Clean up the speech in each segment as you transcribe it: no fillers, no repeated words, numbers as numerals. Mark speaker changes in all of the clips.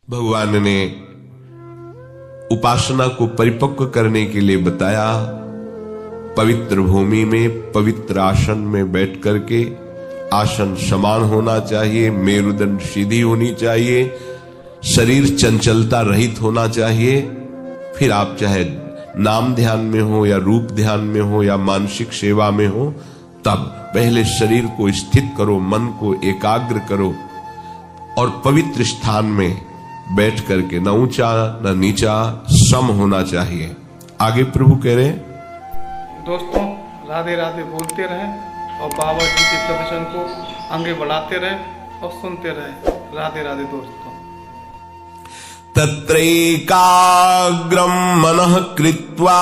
Speaker 1: भगवान ने उपासना को परिपक्व करने के लिए बताया। पवित्र भूमि में पवित्र आसन में बैठ करके, आसन समान होना चाहिए, मेरुदंड सीधी होनी चाहिए, शरीर चंचलता रहित होना चाहिए। फिर आप चाहे नाम ध्यान में हो या रूप ध्यान में हो या मानसिक सेवा में हो, तब पहले शरीर को स्थित करो, मन को एकाग्र करो और पवित्र स्थान में बैठ करके, न ऊंचा न नीचा, सम होना चाहिए। आगे प्रभु कह रहे हैं,
Speaker 2: दोस्तों राधे राधे बोलते रहें और बाबा जी के प्रवचन को आगे बढ़ाते रहें और सुनते रहें। राधे राधे दोस्तों।
Speaker 1: तत्रैकाग्रम मनः कृत्वा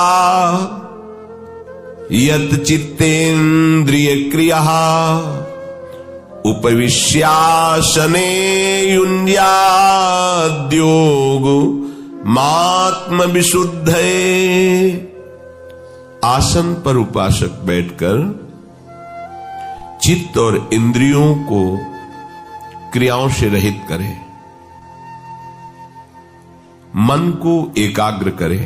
Speaker 1: यत् चित्तेन्द्रिय क्रियः उपविश्यासने युञ्ज्याद्योगो मात्म विशुद्धये। आसन पर उपासक बैठकर चित्त और इंद्रियों को क्रियाओं से रहित करे, मन को एकाग्र करे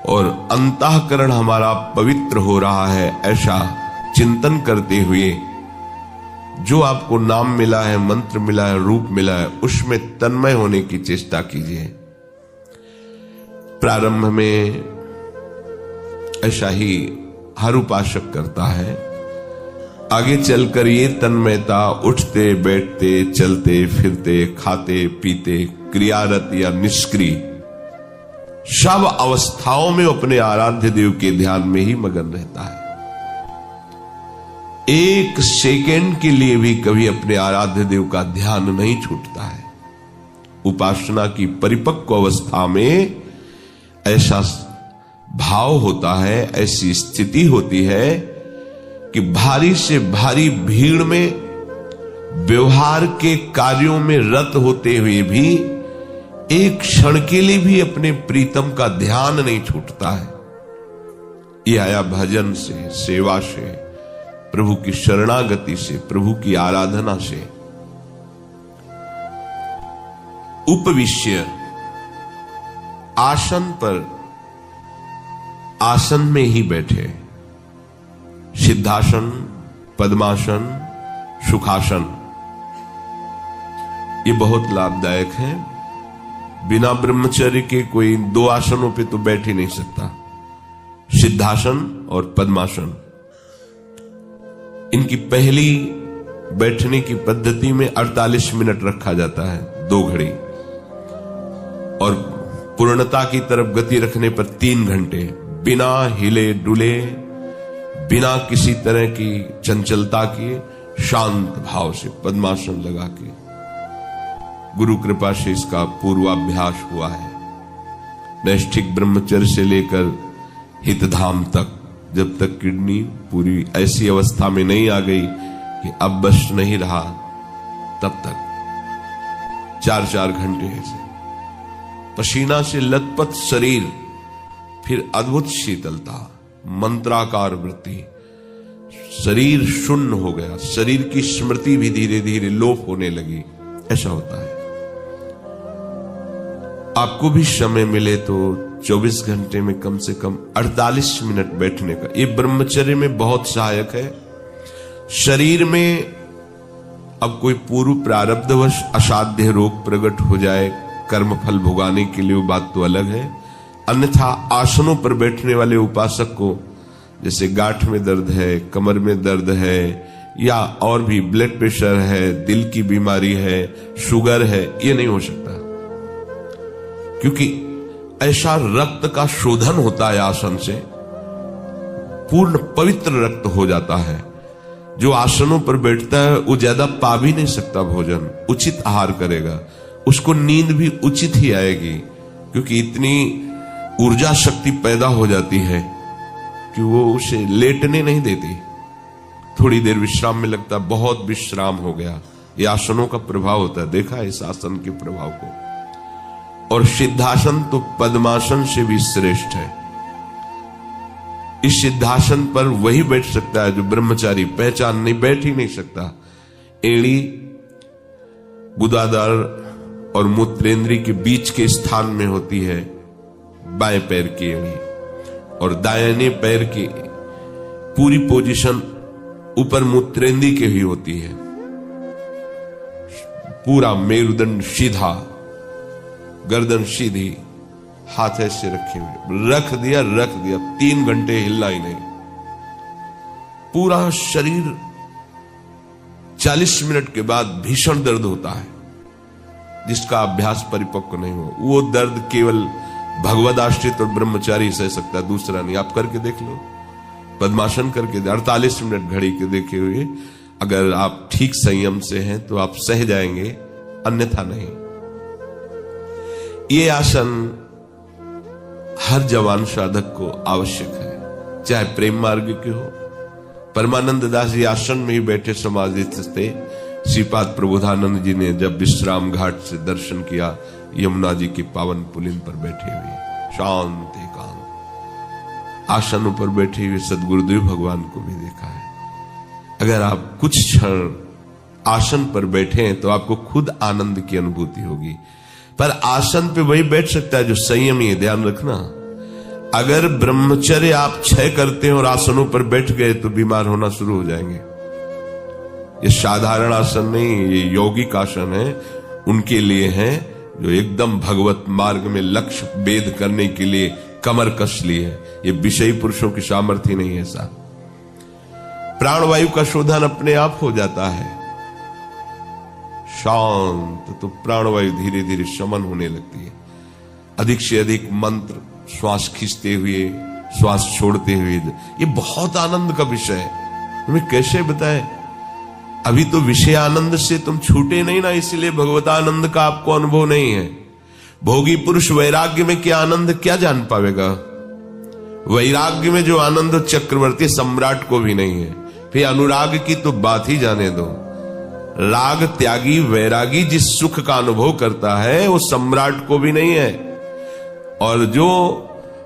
Speaker 1: और अंतःकरण हमारा पवित्र हो रहा है, ऐसा चिंतन करते हुए जो आपको नाम मिला है, मंत्र मिला है, रूप मिला है, उसमें तन्मय होने की चेष्टा कीजिए। प्रारंभ में ऐसा ही हर उपासक करता है। आगे चलकर ये तन्मयता उठते बैठते, चलते फिरते, खाते पीते, क्रियारत या निष्क्रिय, सब अवस्थाओं में अपने आराध्य देव के ध्यान में ही मगन रहता है। एक सेकेंड के लिए भी कभी अपने आराध्य देव का ध्यान नहीं छूटता है। उपासना की परिपक्व अवस्था में ऐसा भाव होता है, ऐसी स्थिति होती है कि भारी से भारी भीड़ में व्यवहार के कार्यों में रत होते हुए भी एक क्षण के लिए भी अपने प्रीतम का ध्यान नहीं छूटता है। यह आया भजन से, सेवा से, प्रभु की शरणागति से, प्रभु की आराधना से। उपविश्य, आसन पर, आसन में ही बैठे, सिद्धासन, पद्मासन, सुखासन, ये बहुत लाभदायक है। बिना ब्रह्मचर्य के कोई दो आसनों पे तो बैठ ही नहीं सकता। सिद्धासन और पद्मासन, इनकी पहली बैठने की पद्धति में 48 मिनट रखा जाता है, 2 घड़ी, और पूर्णता की तरफ गति रखने पर 3 घंटे, बिना हिले डुले, बिना किसी तरह की चंचलता किए, शांत भाव से पद्मासन लगा के। गुरु कृपा से इसका पूर्वाभ्यास हुआ है। नैष्ठिक ब्रह्मचर्य से लेकर हितधाम तक, जब तक किडनी पूरी ऐसी अवस्था में नहीं आ गई कि अब बस नहीं रहा, तब तक 4-4 घंटे ऐसे पसीना से लथपथ शरीर, फिर अद्भुत शीतलता, मंत्राकार वृत्ति, शरीर शून्य हो गया, शरीर की स्मृति भी धीरे धीरे लोप होने लगी। ऐसा होता है। आपको भी समय मिले तो 24 घंटे में कम से कम 48 मिनट बैठने का, ये ब्रह्मचर्य में बहुत सहायक है। शरीर में अब कोई पूर्व प्रारब्धवश असाध्य रोग प्रकट हो जाए, कर्म फल भुगाने के लिए, वो बात तो अलग है। अन्यथा आसनों पर बैठने वाले उपासक को, जैसे गांठ में दर्द है, कमर में दर्द है, या और भी ब्लड प्रेशर है, दिल की बीमारी है, शुगर है, ये नहीं हो सकता, क्योंकि ऐसा रक्त का शोधन होता है आसन से, पूर्ण पवित्र रक्त हो जाता है। जो आसनों पर बैठता है वो ज्यादा पा भी नहीं सकता भोजन, उचित आहार करेगा, उसको नींद भी उचित ही आएगी, क्योंकि इतनी ऊर्जा शक्ति पैदा हो जाती है कि वो उसे लेटने नहीं देती। थोड़ी देर विश्राम में लगता, बहुत विश्राम हो गया। ये आसनों का प्रभाव होता है, देखा है इस आसन के प्रभाव को। और सिद्धासन तो पद्मासन से भी श्रेष्ठ है। इस सिद्धासन पर वही बैठ सकता है जो ब्रह्मचारी, पहचान नहीं, बैठ ही नहीं सकता। एड़ी, गुदादार और मूत्रेंद्री के बीच के स्थान में होती है बाएं पैर की एड़ी, और दाहिने पैर की पूरी पोजीशन ऊपर मूत्रेंद्री के ही होती है। पूरा मेरुदंड सीधा, गर्दन सीधी, हाथ ऐसे रखे हुए, रख दिया 3 घंटे हिलना ही नहीं। पूरा शरीर 40 मिनट के बाद भीषण दर्द होता है, जिसका अभ्यास परिपक्व नहीं हो। वो दर्द केवल भगवद आश्रित और ब्रह्मचारी सह सकता है, दूसरा नहीं। आप करके देख लो, पद्मासन करके 48 मिनट घड़ी के देखे हुए, अगर आप ठीक संयम से हैं तो आप सह जाएंगे, अन्यथा नहीं। ये आसन हर जवान साधक को आवश्यक है, चाहे प्रेम मार्ग के हो। परमानंद दास जी आश्रम में ही बैठे समाधिस्थ थे। श्रीपाद प्रबोधानंद जी ने जब विश्राम घाट से दर्शन किया, यमुना जी के पावन पुलिन पर बैठे हुए शांत एकांत आसन पर बैठे हुए सदगुरुदेव भगवान को भी देखा है। अगर आप कुछ क्षण आसन पर बैठे हैं तो आपको खुद आनंद की अनुभूति होगी। पर आसन पे वही बैठ सकता है जो संयमी है, ध्यान रखना। अगर ब्रह्मचर्य आप क्षय करते हैं और आसनों पर बैठ गए तो बीमार होना शुरू हो जाएंगे। ये साधारण आसन नहीं, ये यौगिक आसन है, उनके लिए है जो एकदम भगवत मार्ग में लक्ष्य भेद करने के लिए कमर कस ली है। ये विषयी पुरुषों की सामर्थ्य नहीं है। ऐसा प्राणवायु का शोधन अपने आप हो जाता है शांत, तो प्राणवायु धीरे धीरे शमन होने लगती है। अधिक से अधिक मंत्र श्वास खींचते हुए, श्वास छोड़ते हुए, ये बहुत आनंद का विषय है। तुम्हें कैसे बताएं, अभी तो विषय आनंद से तुम छूटे नहीं ना, इसलिए भगवतानंद का आपको अनुभव नहीं है। भोगी पुरुष वैराग्य में क्या आनंद क्या जान पावेगा? वैराग्य में जो आनंद चक्रवर्ती सम्राट को भी नहीं है। फिर अनुराग की तो बात ही जाने दो। राग त्यागी वैरागी जिस सुख का अनुभव करता है वो सम्राट को भी नहीं है। और जो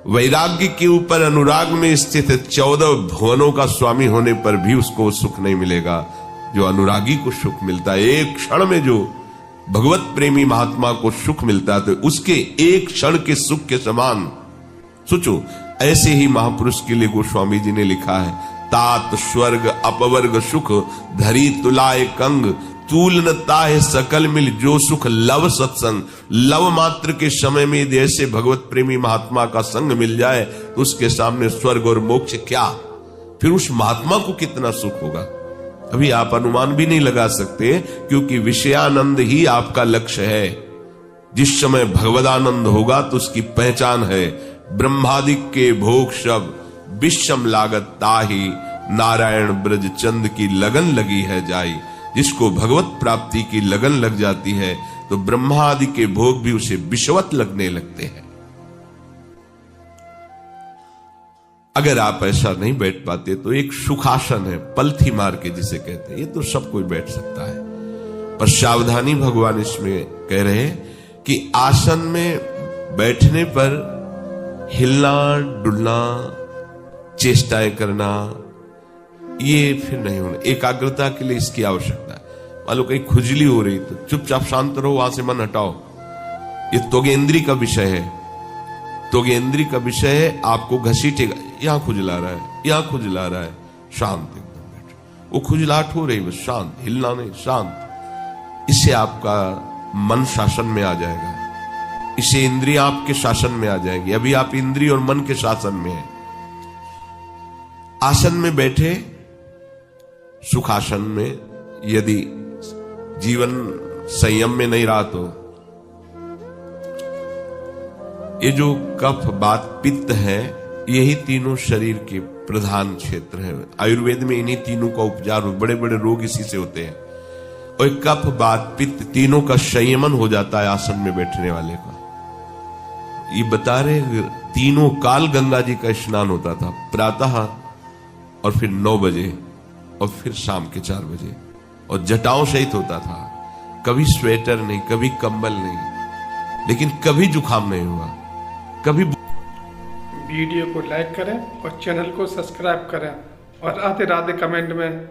Speaker 1: वैराग्य के ऊपर अनुराग में स्थित है, 14 भुवनों का स्वामी होने पर भी उसको सुख नहीं मिलेगा जो अनुरागी को सुख मिलता है। एक क्षण में जो भगवत प्रेमी महात्मा को सुख मिलता है तो उसके एक क्षण के सुख के समान सोचो। ऐसे ही महापुरुष के लिए गोस्वामी जी ने लिखा है, तात स्वर्ग अपवर्ग सुख धरी तुलाए कंग, तूल न ताहे सकल मिल जो सुख लव सत्संग। लव मात्र के समय में यदि ऐसे भगवत प्रेमी महात्मा का संग मिल जाए तो उसके सामने स्वर्ग और मोक्ष क्या, फिर उस महात्मा को कितना सुख होगा अभी आप अनुमान भी नहीं लगा सकते, क्योंकि विषयानंद ही आपका लक्ष्य है। जिस समय भगवदानंद होगा तो उसकी पहचान है, ब्रह्मादिक के भोग सब विषम लागत ताही, नारायण ब्रज चंद की लगन लगी है जाई। जिसको भगवत प्राप्ति की लगन लग जाती है तो ब्रह्मा आदि के भोग भी उसे विषवत लगने लगते हैं। अगर आप ऐसा नहीं बैठ पाते तो एक सुखासन है, पलथी मार के जिसे कहते हैं, ये तो सब कोई बैठ सकता है। पर सावधानी भगवान इसमें कह रहे हैं कि आसन में बैठने पर हिलना डुलना, चेष्टाएं करना, ये फिर नहीं होना। एकाग्रता के लिए इसकी आवश्यकता है। मान लो कहीं खुजली हो रही तो चुपचाप शांत रहो, वहां से मन हटाओ। ये त्वगेंद्री का विषय है, त्वगेंद्री का विषय है। आपको घसीटेगा, यहां खुजला रहा है, यहां खुजला रहा है, शांत एकदम बैठो। वो खुजलाहट हो रही बस शांत, हिलना नहीं, शांत। इससे आपका मन शासन में आ जाएगा, इससे इंद्रियां आपके शासन में आ जाएंगी। अभी आप इंद्रिय और मन के शासन में हैं। आसन में बैठे, सुखासन में यदि जीवन संयम में नहीं रहा तो ये जो कफ बात पित्त है, यही तीनों शरीर के प्रधान क्षेत्र हैं। आयुर्वेद में इन्हीं तीनों का उपचार, बड़े बड़े रोग इसी से होते हैं। और कफ बात पित्त तीनों का संयमन हो जाता है आसन में बैठने वाले का। ये बता रहे तीनों काल गंगा जी का स्नान होता था, प्रातः और फिर 9 बजे और फिर शाम के 4 बजे, और जटाओं सहित होता था। कभी स्वेटर नहीं, कभी कंबल नहीं, लेकिन कभी जुकाम नहीं हुआ, कभी।
Speaker 2: वीडियो को लाइक करें और चैनल को सब्सक्राइब करें और राधे राधे कमेंट में